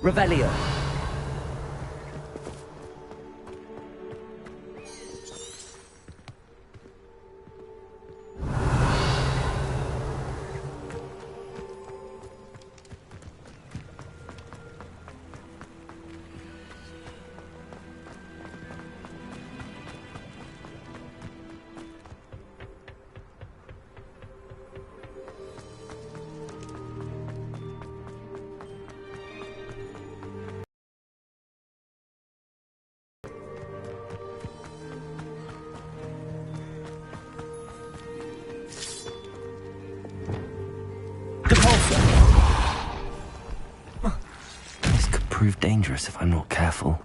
Revelio. This could prove dangerous if I'm not careful.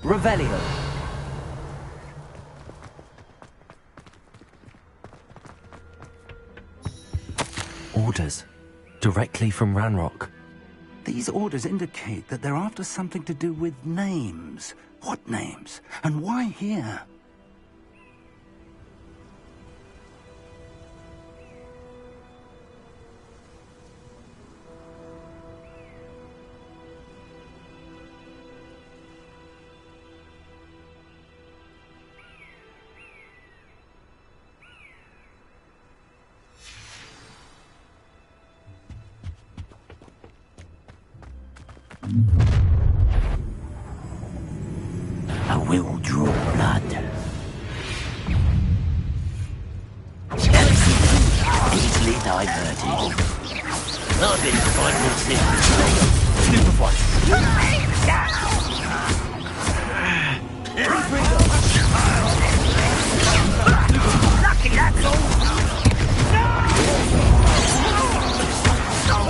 Revelio. Orders. Directly from Ranrock. These orders indicate that they're after something to do with names. What names? And why here? I will draw blood. Easily diverted. I've been fighting since Lucky that's all.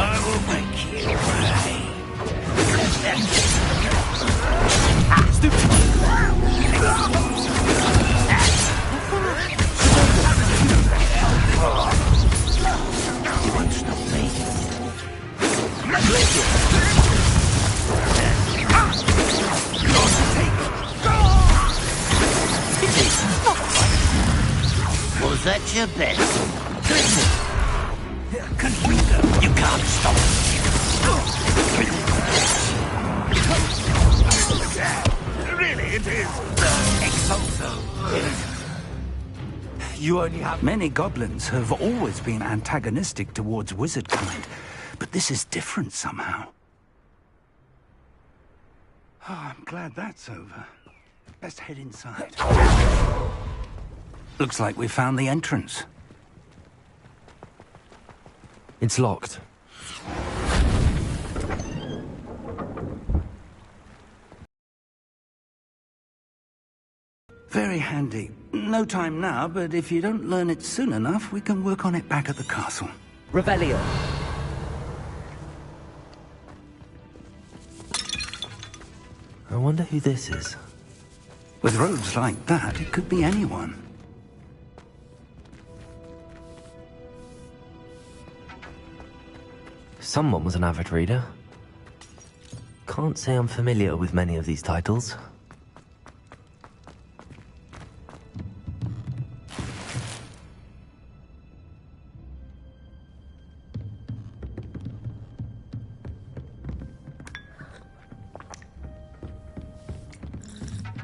I will make you pay. Stupid. your best. Computer, you can't stop Really, it is. Exalso. You only have... Many goblins have always been antagonistic towards wizard kind, but this is different somehow. Oh, I'm glad that's over. Best head inside. Looks like we found the entrance. It's locked. Very handy. No time now, but if you don't learn it soon enough, we can work on it back at the castle. Revelio. I wonder who this is. With robes like that, it could be anyone. Someone was an avid reader. Can't say I'm familiar with many of these titles.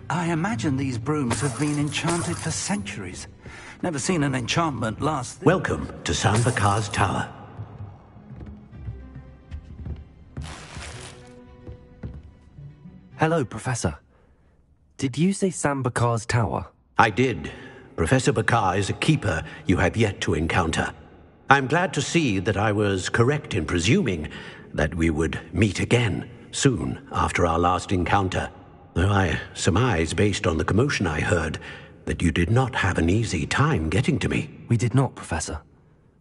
I imagine these brooms have been enchanted for centuries. Never seen an enchantment last... Welcome to Sambakar's Tower. Hello, Professor. Did you say Sambakar's Tower? I did. Professor Bakar is a keeper you have yet to encounter. I'm glad to see that I was correct in presuming that we would meet again soon after our last encounter. Though I surmise, based on the commotion I heard, that you did not have an easy time getting to me. We did not, Professor.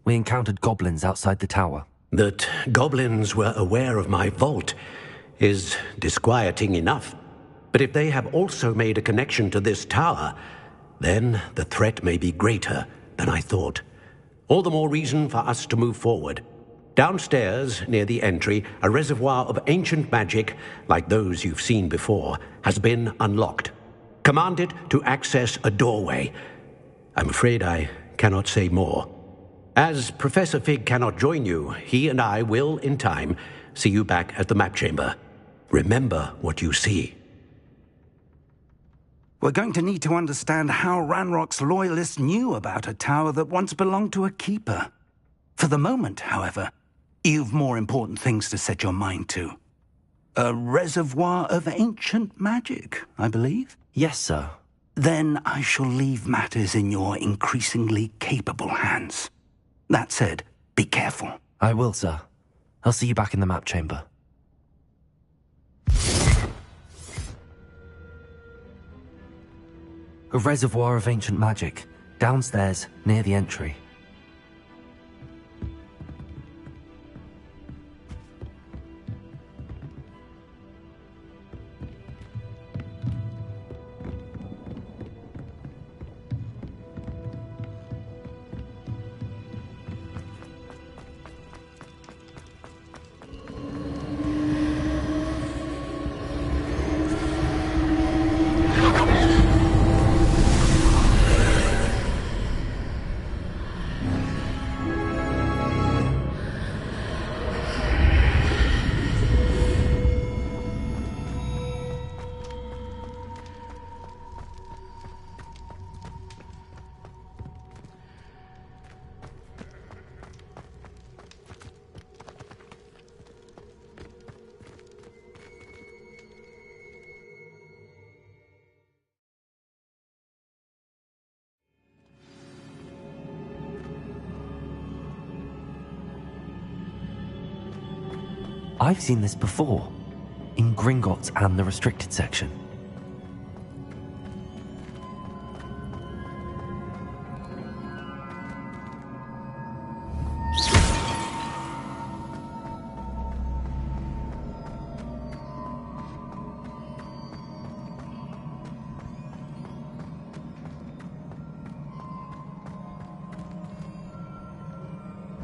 We encountered goblins outside the tower. That goblins were aware of my vault is disquieting enough. But if they have also made a connection to this tower, then the threat may be greater than I thought. All the more reason for us to move forward. Downstairs, near the entry, a reservoir of ancient magic, like those you've seen before, has been unlocked. Command it to access a doorway. I'm afraid I cannot say more. As Professor Fig cannot join you, he and I will, in time, see you back at the map chamber. Remember what you see. We're going to need to understand how Ranrock's loyalists knew about a tower that once belonged to a keeper. For the moment, however, you've more important things to set your mind to. A reservoir of ancient magic, I believe? Yes, sir. Then I shall leave matters in your increasingly capable hands. That said, be careful. I will, sir. I'll see you back in the map chamber. A reservoir of ancient magic, downstairs, near the entry. I've seen this before, in Gringotts and the restricted section.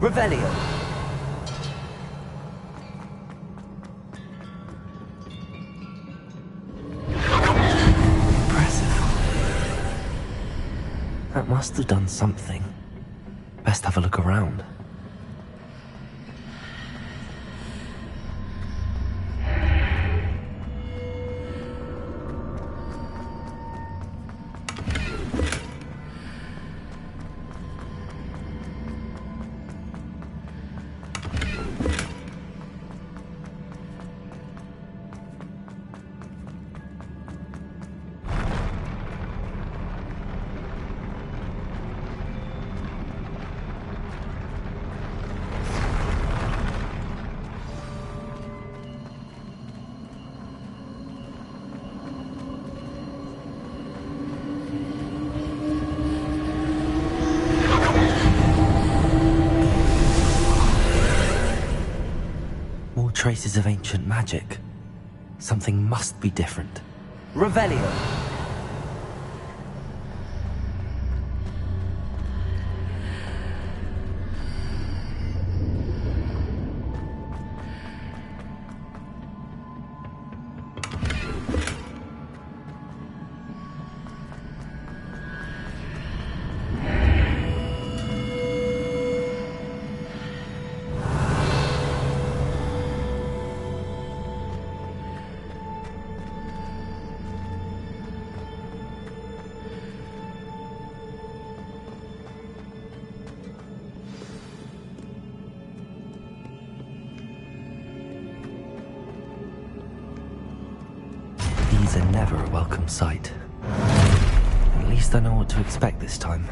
Revelio. That must have done something. best have a look around. Traces of ancient magic. Something must be different. Revelio. These are never a welcome sight. At least I know what to expect this time.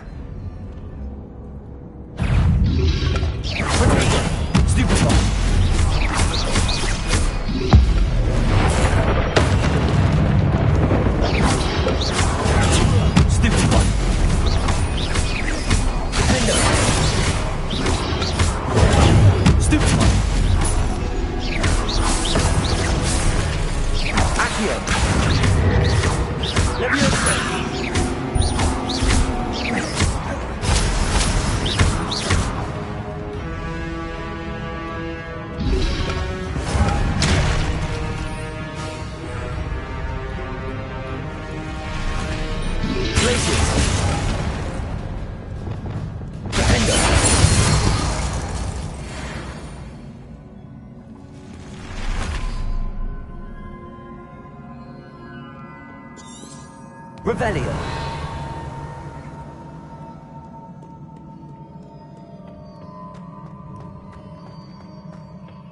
Revelio.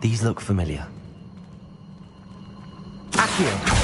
These look familiar. Accio.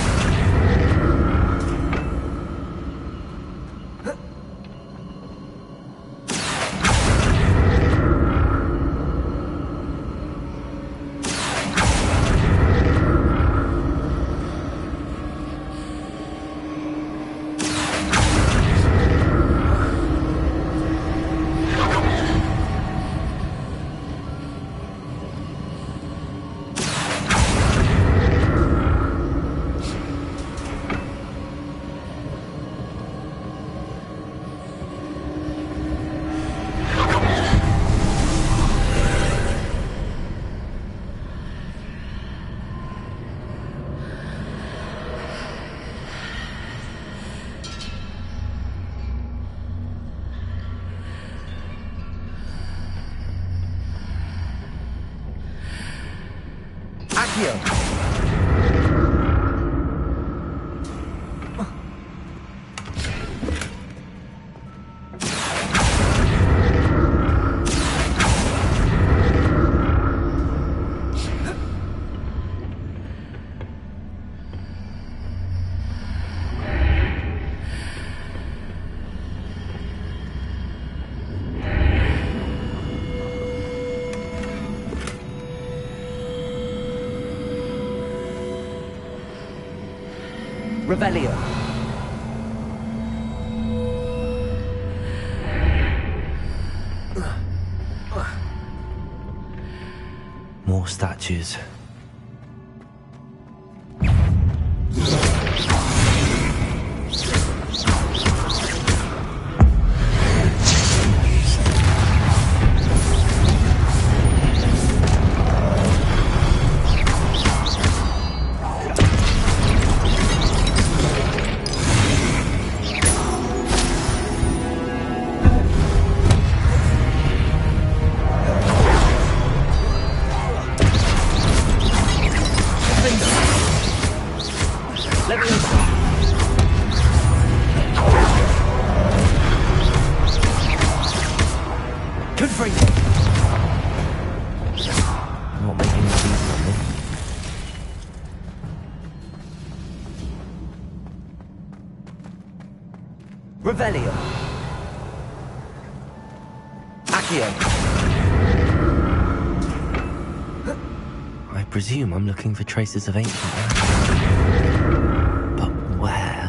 Revelio. More statues. Revelio. Accio. I presume I'm looking for traces of ancient magic. But where?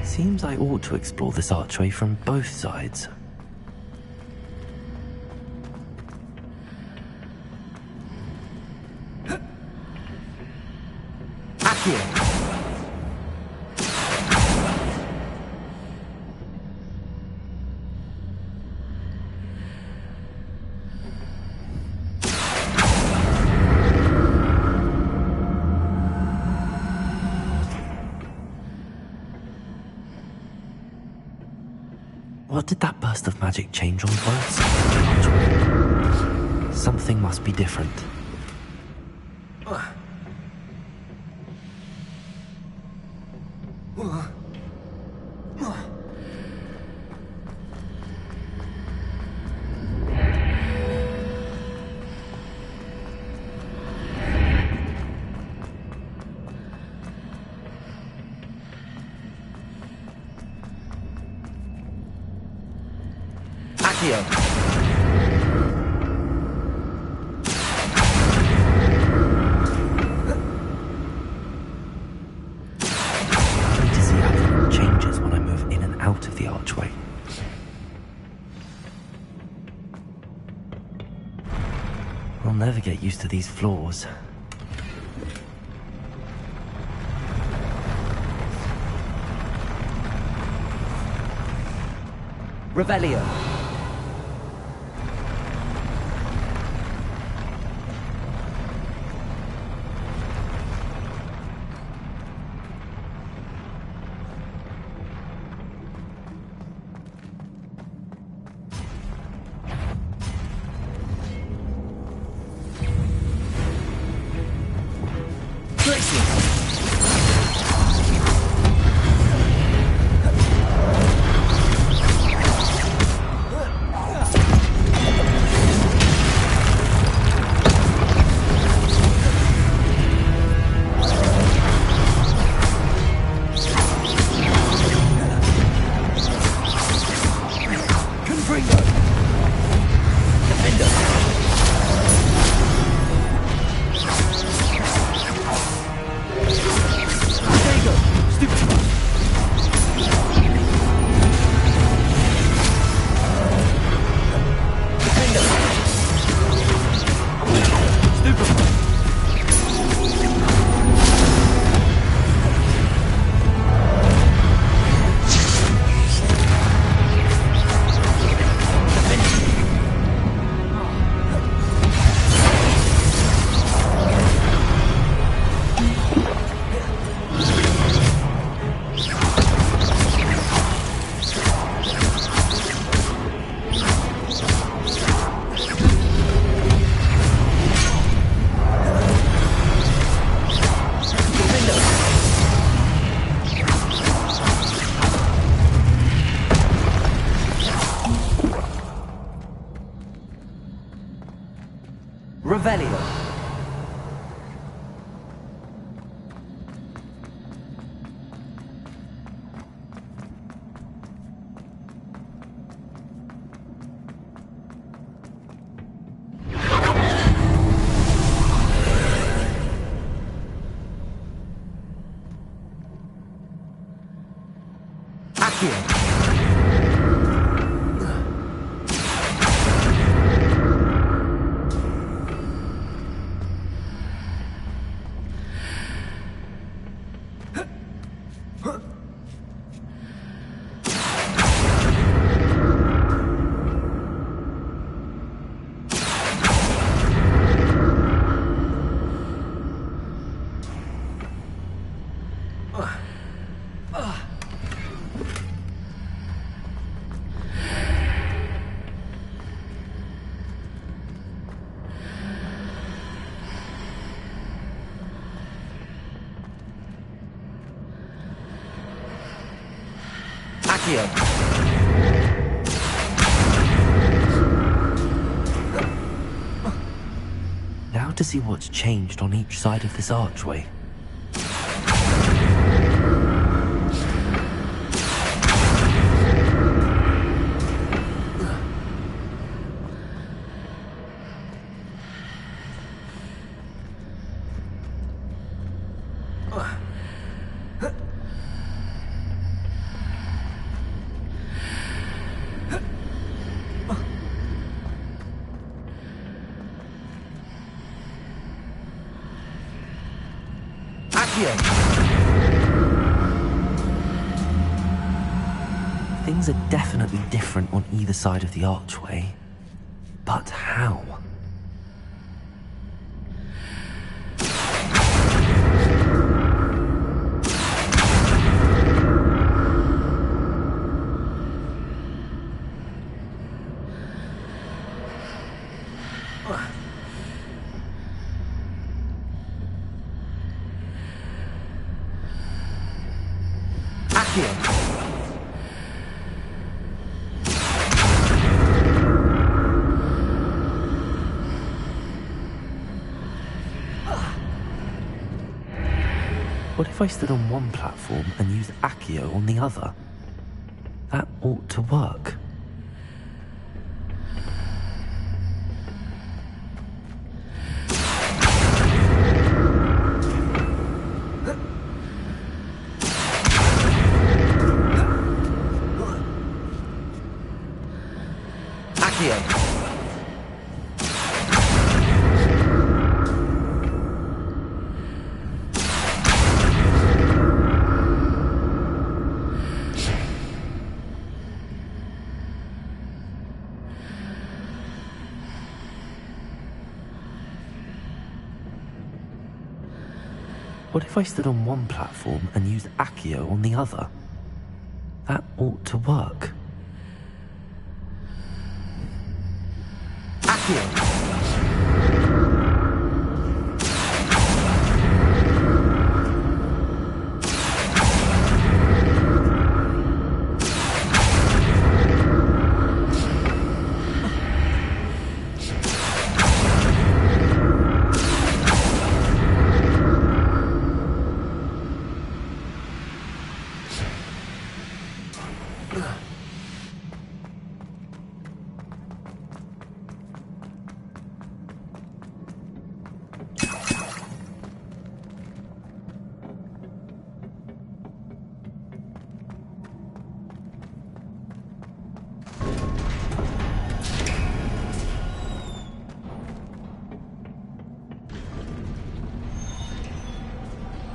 Seems I ought to explore this archway from both sides. Accio. What did that burst of magic change on both sides of the archway? Something must be different. Accio. I need to see how the room changes when I move in and out of the archway. I'll never get used to these floors. Revelio. Revelio. Accio. Accio. Now to see what's changed on each side of this archway. Things are definitely different on either side of the archway. But how? Accio. What if I stood on one platform and used Accio on the other? That ought to work. Accio. What if I stood on one platform and used Accio on the other? That ought to work. Accio.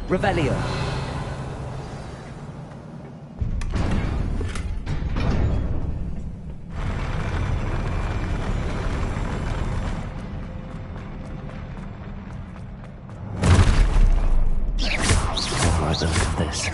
Revelio. Alright, then, look at this.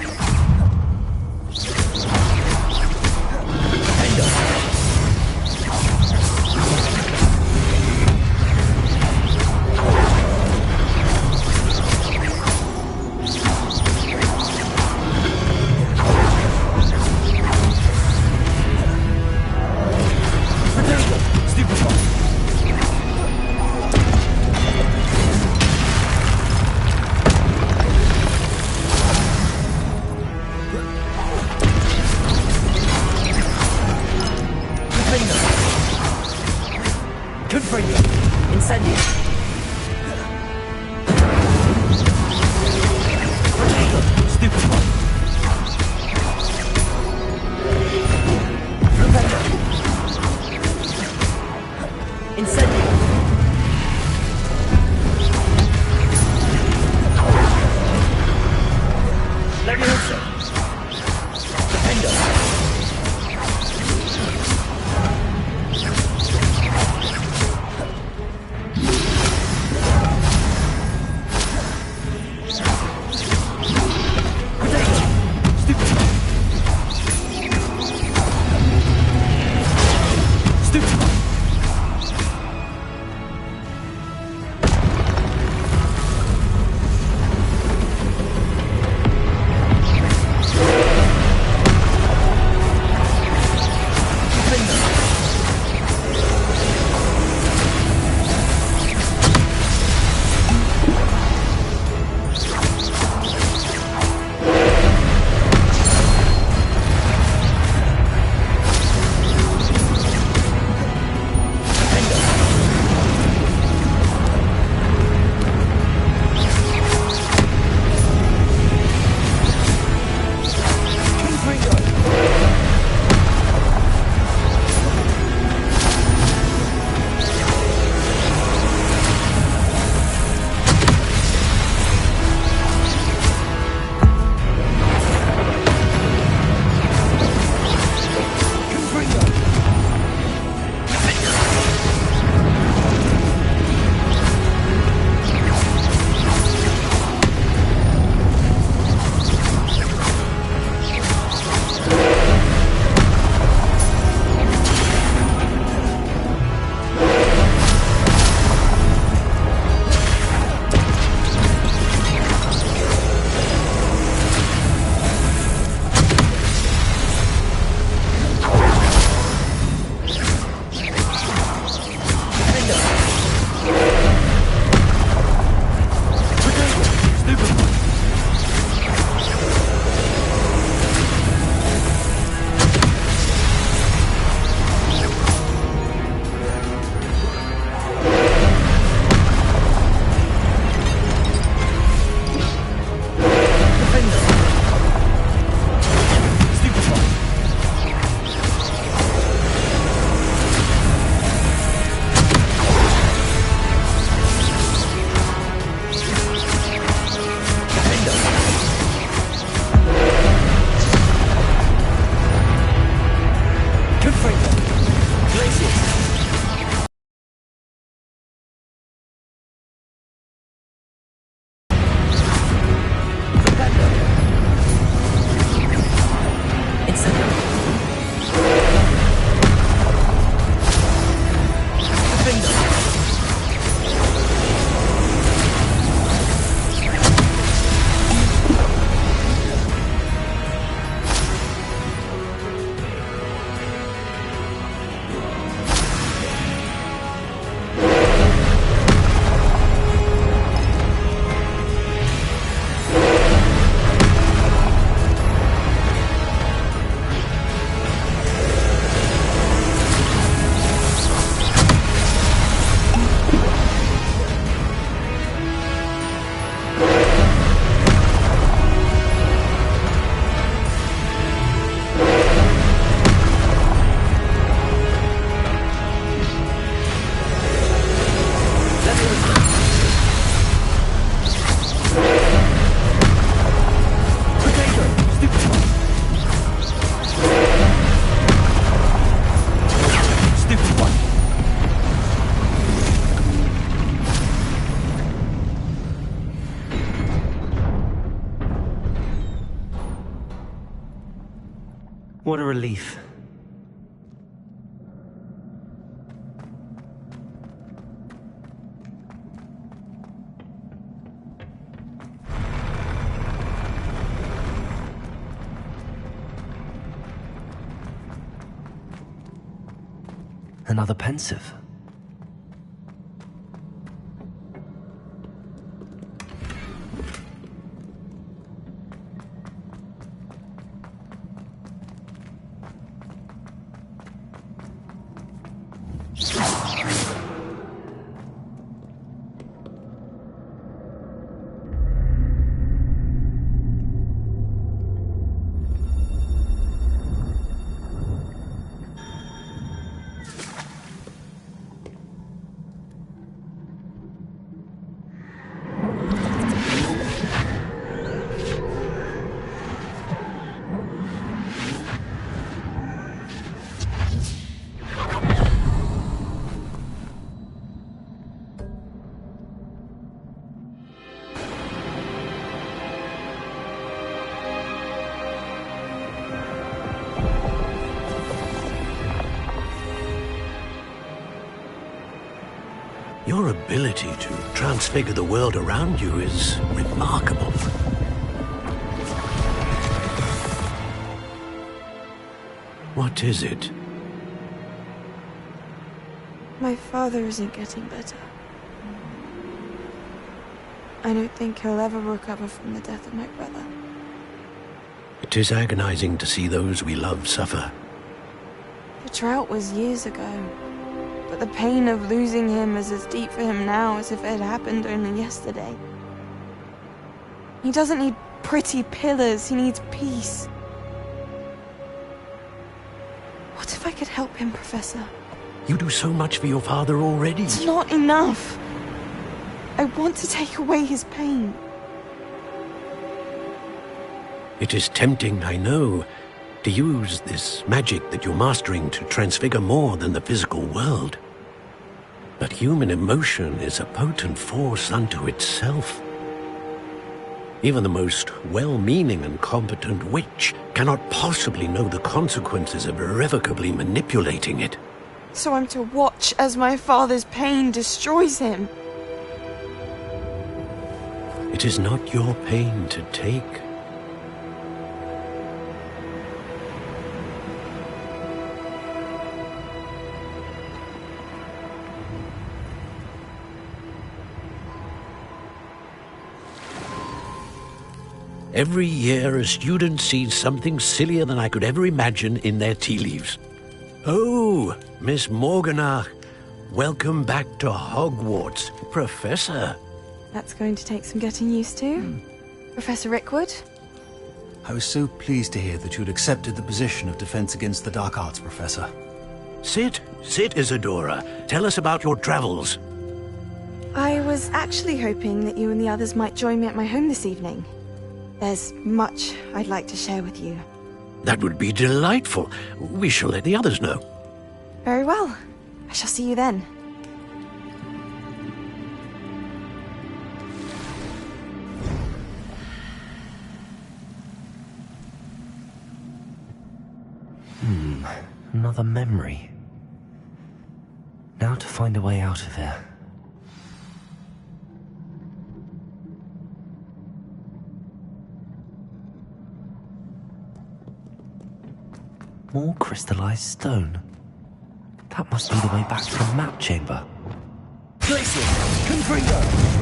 What a relief. Another pensive. Your ability to transfigure the world around you is remarkable. What is it? My father isn't getting better. I don't think he'll ever recover from the death of my brother. It is agonizing to see those we love suffer. The drought was years ago, but the pain of losing him is as deep for him now as if it had happened only yesterday. He doesn't need pretty pillars, he needs peace. What if I could help him, Professor? You do so much for your father already. It's not enough. I want to take away his pain. It is tempting, I know, to use this magic that you're mastering to transfigure more than the physical world. But human emotion is a potent force unto itself. Even the most well-meaning and competent witch cannot possibly know the consequences of irrevocably manipulating it. So I'm to watch as my father's pain destroys him. It is not your pain to take. Every year, a student sees something sillier than I could ever imagine in their tea leaves. Oh, Miss Morganach, welcome back to Hogwarts, Professor. That's going to take some getting used to. Professor Rickwood? I was so pleased to hear that you'd accepted the position of Defense Against the Dark Arts, Professor. Sit, Isadora. Tell us about your travels. I was actually hoping that you and the others might join me at my home this evening. There's much I'd like to share with you. That would be delightful. We shall let the others know. Very well. I shall see you then. Another memory. Now to find a way out of here. More crystallized stone. That must be the way back to the map chamber. Glacier! Confringo!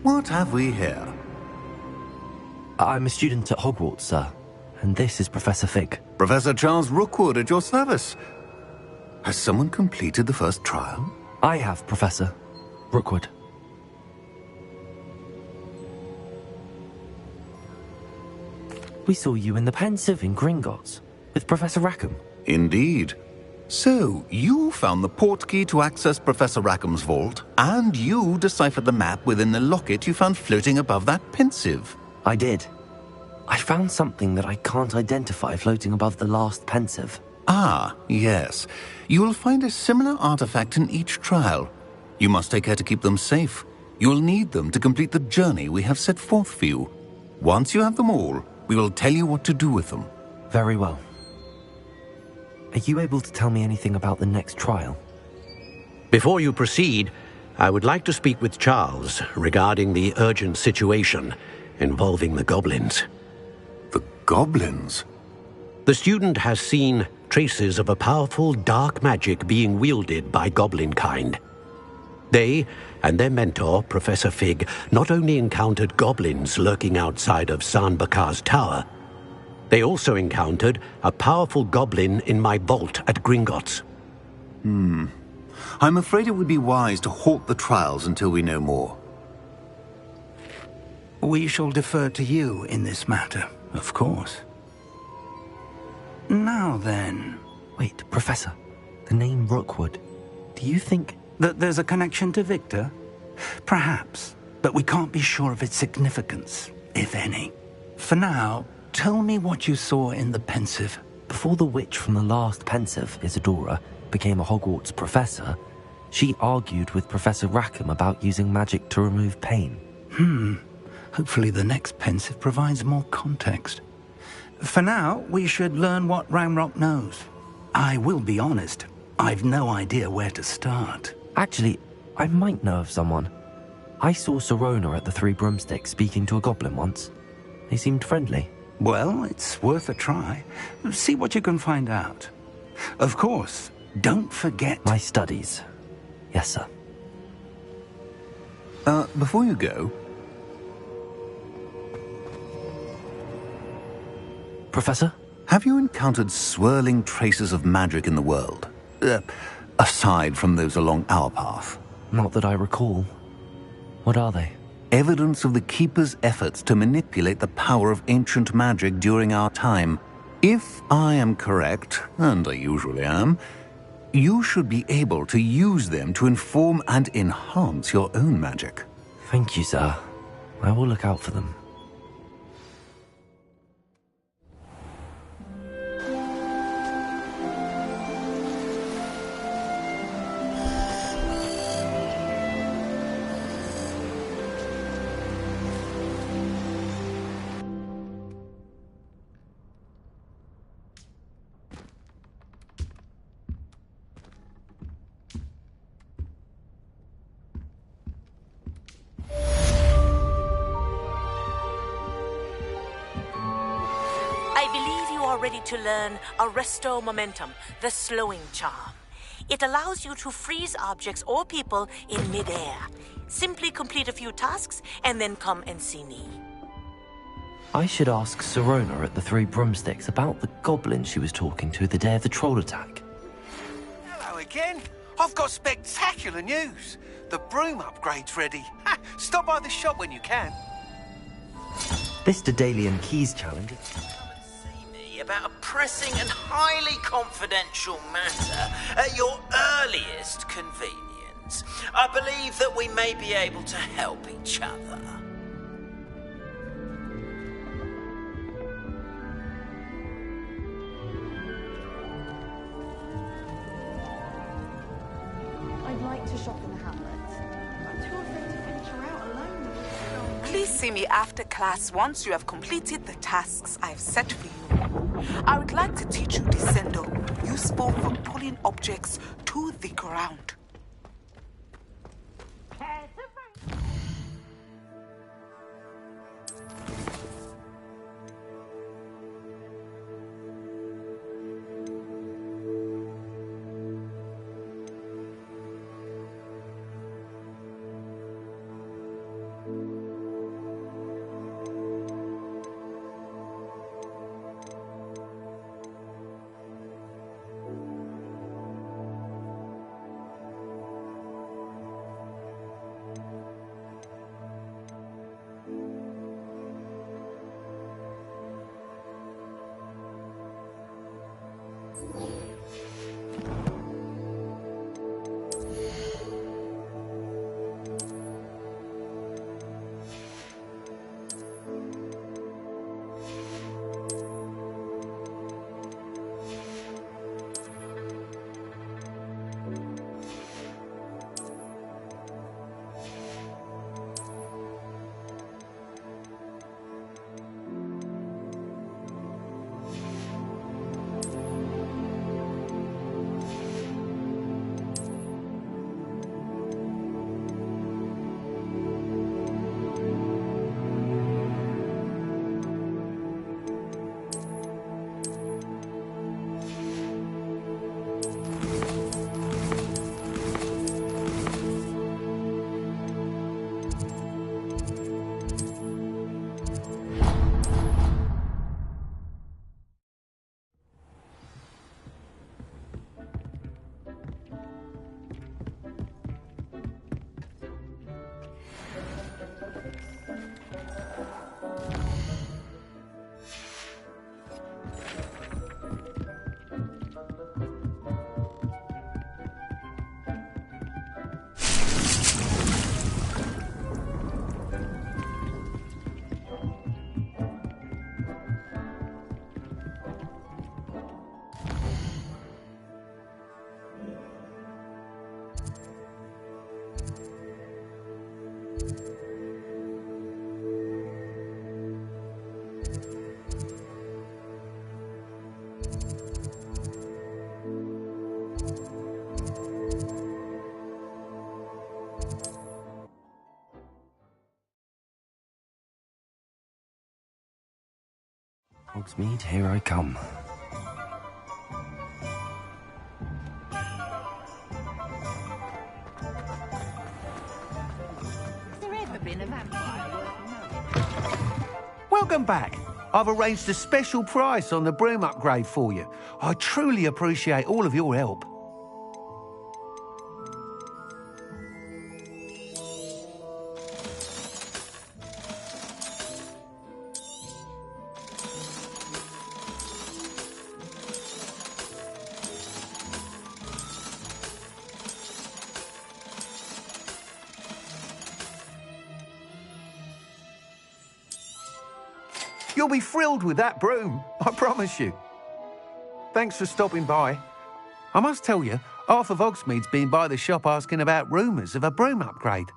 What have we here? I'm a student at Hogwarts, sir. And this is Professor Fig. Professor Charles Rookwood at your service. Has someone completed the first trial? I have, Professor Rookwood. We saw you in the Pensieve in Gringotts with Professor Rackham. Indeed. So, you found the portkey to access Professor Rackham's vault, and you deciphered the map within the locket you found floating above that Pensieve. I did. I found something that I can't identify floating above the last pensive. Ah, yes. You will find a similar artifact in each trial. You must take care to keep them safe. You will need them to complete the journey we have set forth for you. Once you have them all, we will tell you what to do with them. Very well. Are you able to tell me anything about the next trial? Before you proceed, I would like to speak with Charles regarding the urgent situation involving the goblins. The goblins? The student has seen traces of a powerful dark magic being wielded by goblin kind. They and their mentor, Professor Fig, not only encountered goblins lurking outside of San Bakar's tower, they also encountered a powerful goblin in my vault at Gringotts. I'm afraid it would be wise to halt the trials until we know more. We shall defer to you in this matter, of course. Now then... Wait, Professor. The name Rookwood. Do you think... that there's a connection to Victor? Perhaps, but we can't be sure of its significance, if any. For now, tell me what you saw in the pensive. Before the witch from the last pensive, Isadora, became a Hogwarts professor, she argued with Professor Rackham about using magic to remove pain. Hopefully the next pensive provides more context. For now, we should learn what Ranrock knows. I will be honest, I've no idea where to start. Actually, I might know of someone. I saw Sirona at the Three Broomsticks speaking to a goblin once. They seemed friendly. Well, it's worth a try. See what you can find out. Of course, don't forget... My studies. Yes, sir. Before you go... Professor? Have you encountered swirling traces of magic in the world? Aside from those along our path? Not that I recall. What are they? Evidence of the Keeper's efforts to manipulate the power of ancient magic during our time. If I am correct, and I usually am, you should be able to use them to inform and enhance your own magic. Thank you, sir. I will look out for them. Ready to learn Arresto Momentum, the slowing charm. It allows you to freeze objects or people in midair. Simply complete a few tasks and then come and see me. I should ask Sirona at the Three Broomsticks about the goblin she was talking to the day of the troll attack. Hello again. I've got spectacular news. The broom upgrade's ready. Stop by the shop when you can. This Daedalian Keys challenge... about a pressing and highly confidential matter at your earliest convenience. I believe that we may be able to help each other. I'd like to shop in the Hamlet. I'm too afraid to venture out alone. Please see me after class once you have completed the tasks I've set for you. I would like to teach you Descendo, useful for pulling objects to the ground. Hogsmeade, here I come. Has there ever been a vampire worth knowing? Welcome back. I've arranged a special price on the broom upgrade for you. I truly appreciate all of your help. You'll be thrilled with that broom, I promise you. Thanks for stopping by. I must tell you, half of Hogsmeade's been by the shop asking about rumours of a broom upgrade.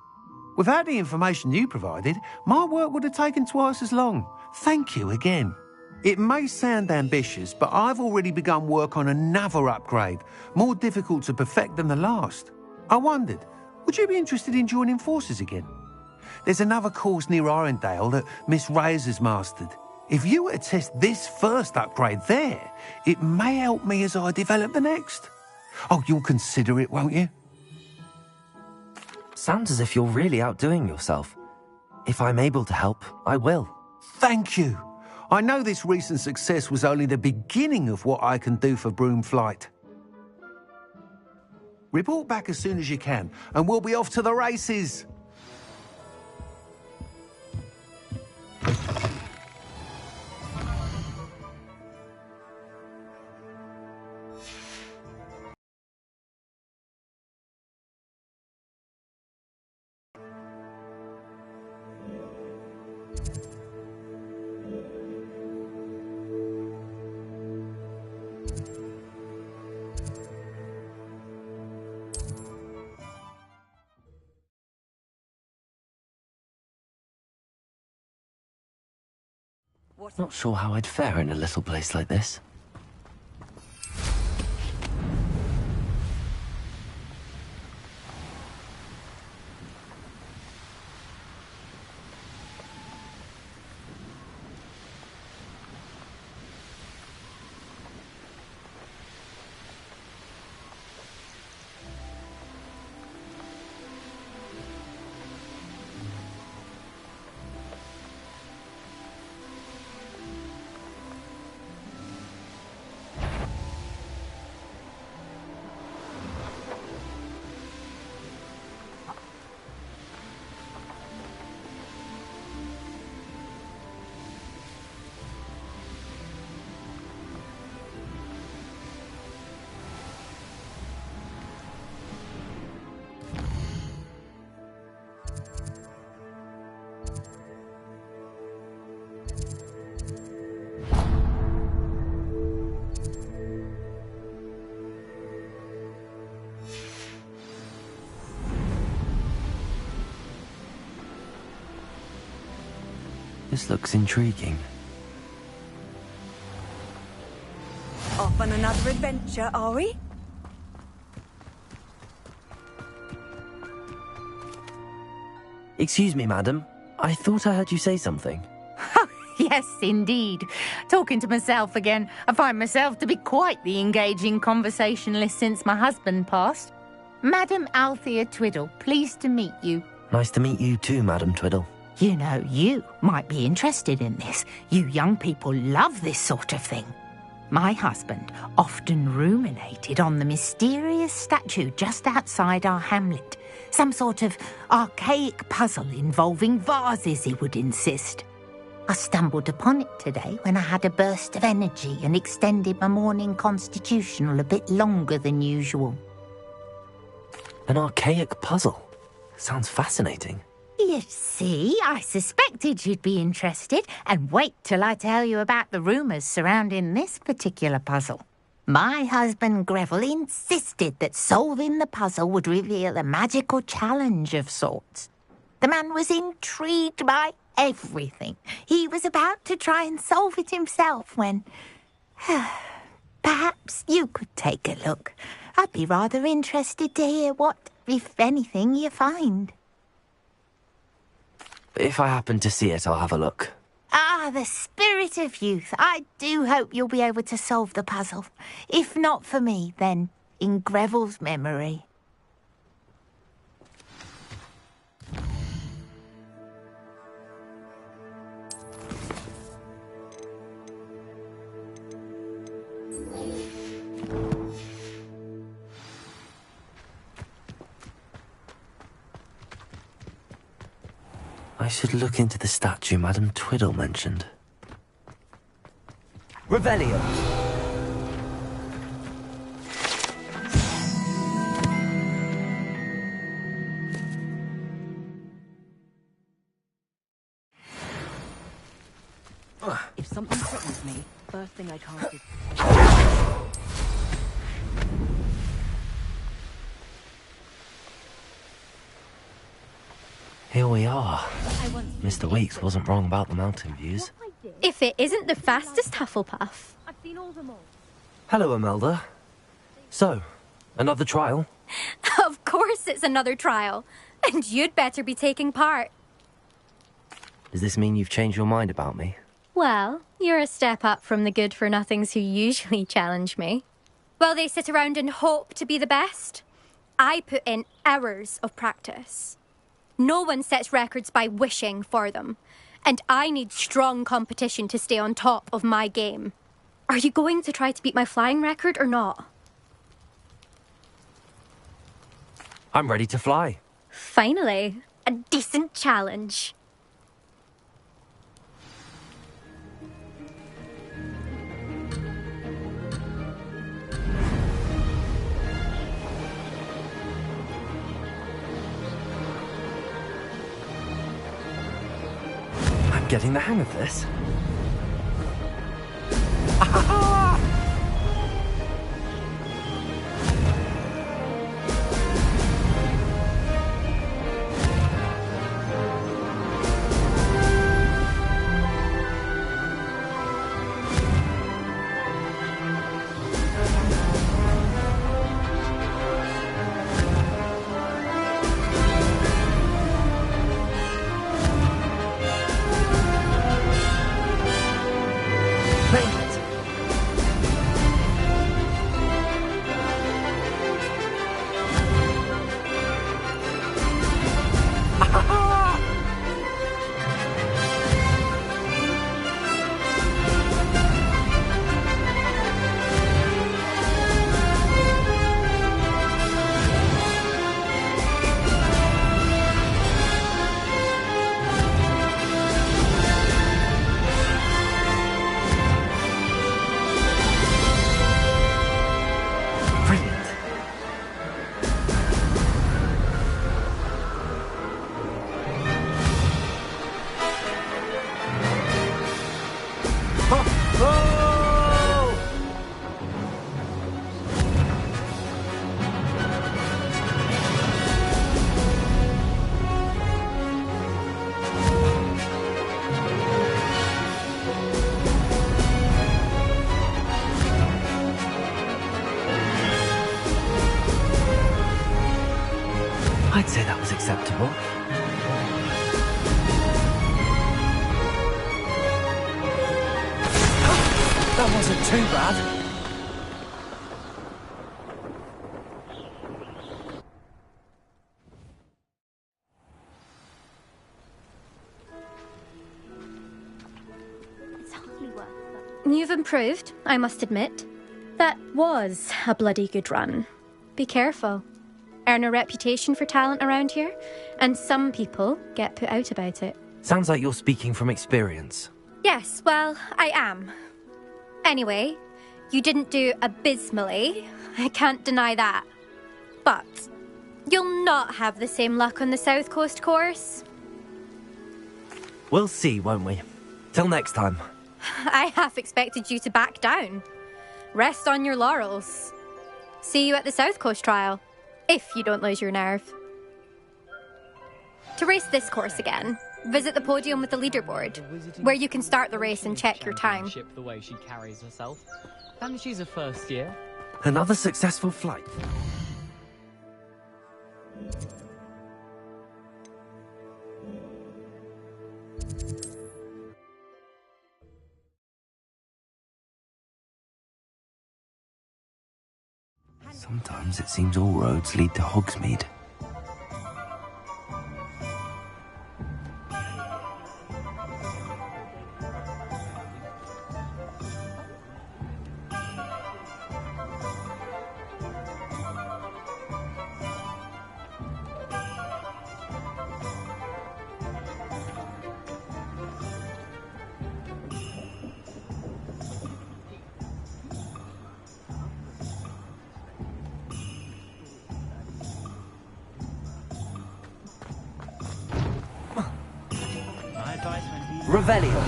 Without the information you provided, my work would have taken twice as long. Thank you again. It may sound ambitious, but I've already begun work on another upgrade, more difficult to perfect than the last. I wondered, would you be interested in joining forces again? There's another course near Arendelle that Miss Reyes has mastered. If you were to test this first upgrade there, it may help me as I develop the next. Oh, you'll consider it, won't you? Sounds as if you're really outdoing yourself. If I'm able to help, I will. Thank you. I know this recent success was only the beginning of what I can do for broom flight. Report back as soon as you can, and we'll be off to the races. Not sure how I'd fare in a little place like this. This looks intriguing. Off on another adventure, are we? Excuse me, madam. I thought I heard you say something. Yes, indeed. Talking to myself again. I find myself to be quite the engaging conversationalist since my husband passed. Madam Althea Twiddle, pleased to meet you. Nice to meet you too, Madam Twiddle. You know, you might be interested in this. You young people love this sort of thing. My husband often ruminated on the mysterious statue just outside our hamlet. Some sort of archaic puzzle involving vases, he would insist. I stumbled upon it today when I had a burst of energy and extended my morning constitutional a bit longer than usual. An archaic puzzle. Sounds fascinating. You see, I suspected you'd be interested, and wait till I tell you about the rumours surrounding this particular puzzle. My husband Greville insisted that solving the puzzle would reveal a magical challenge of sorts. The man was intrigued by everything. He was about to try and solve it himself when... Perhaps you could take a look. I'd be rather interested to hear what, if anything, you find. If I happen to see it, I'll have a look. Ah, the spirit spirit of youth, I do hope you'll be able to solve the puzzle. If not for me, then in Greville's memory. I should look into the statue Madame Twiddle mentioned. Revelio! If something threatens me, first thing I cast is... Here we are. Mr. Weeks wasn't wrong about the mountain views. If it isn't the fastest Hufflepuff. I've seen all them all. Hello, Imelda. So, another trial? Of course it's another trial. And you'd better be taking part. Does this mean you've changed your mind about me? Well, you're a step up from the good-for-nothings who usually challenge me. While they sit around and hope to be the best, I put in hours of practice. No one sets records by wishing for them. And I need strong competition to stay on top of my game. Are you going to try to beat my flying record or not? I'm ready to fly. Finally, a decent challenge. I'm getting the hang of this. I'd say that was acceptable. That wasn't too bad. You've improved, I must admit. That was a bloody good run. Be careful. Earn a reputation for talent around here, and some people get put out about it. Sounds like you're speaking from experience. Yes, well, I am. Anyway, you didn't do abysmally. I can't deny that. But you'll not have the same luck on the South Coast course. We'll see, won't we? Till next time. I half expected you to back down. Rest on your laurels. See you at the South Coast trial, if you don't lose your nerve. To race this course again, visit the podium with the leaderboard, where you can start the race and check your time. The way she carries herself. And she's a first year. Another successful flight. Sometimes it seems all roads lead to Hogsmeade. Revelio.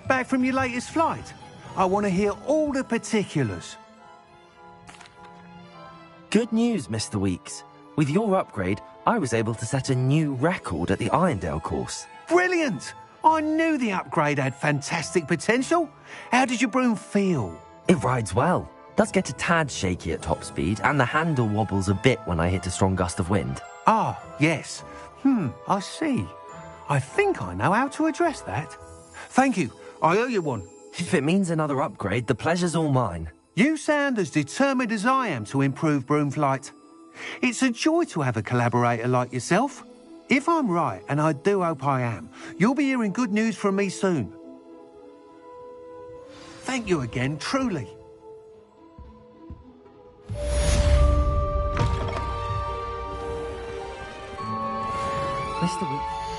Back from your latest flight? I want to hear all the particulars. Good news, Mr. Weeks. With your upgrade, I was able to set a new record at the Irondale course. Brilliant! I knew the upgrade had fantastic potential. How did your broom feel? It rides well. Does get a tad shaky at top speed, and the handle wobbles a bit when I hit a strong gust of wind. Ah, yes. I see. I think I know how to address that. Thank you. I owe you one. If it means another upgrade, the pleasure's all mine. You sound as determined as I am to improve broom flight. It's a joy to have a collaborator like yourself. If I'm right, and I do hope I am, you'll be hearing good news from me soon. Thank you again, truly. Mr. Weeks.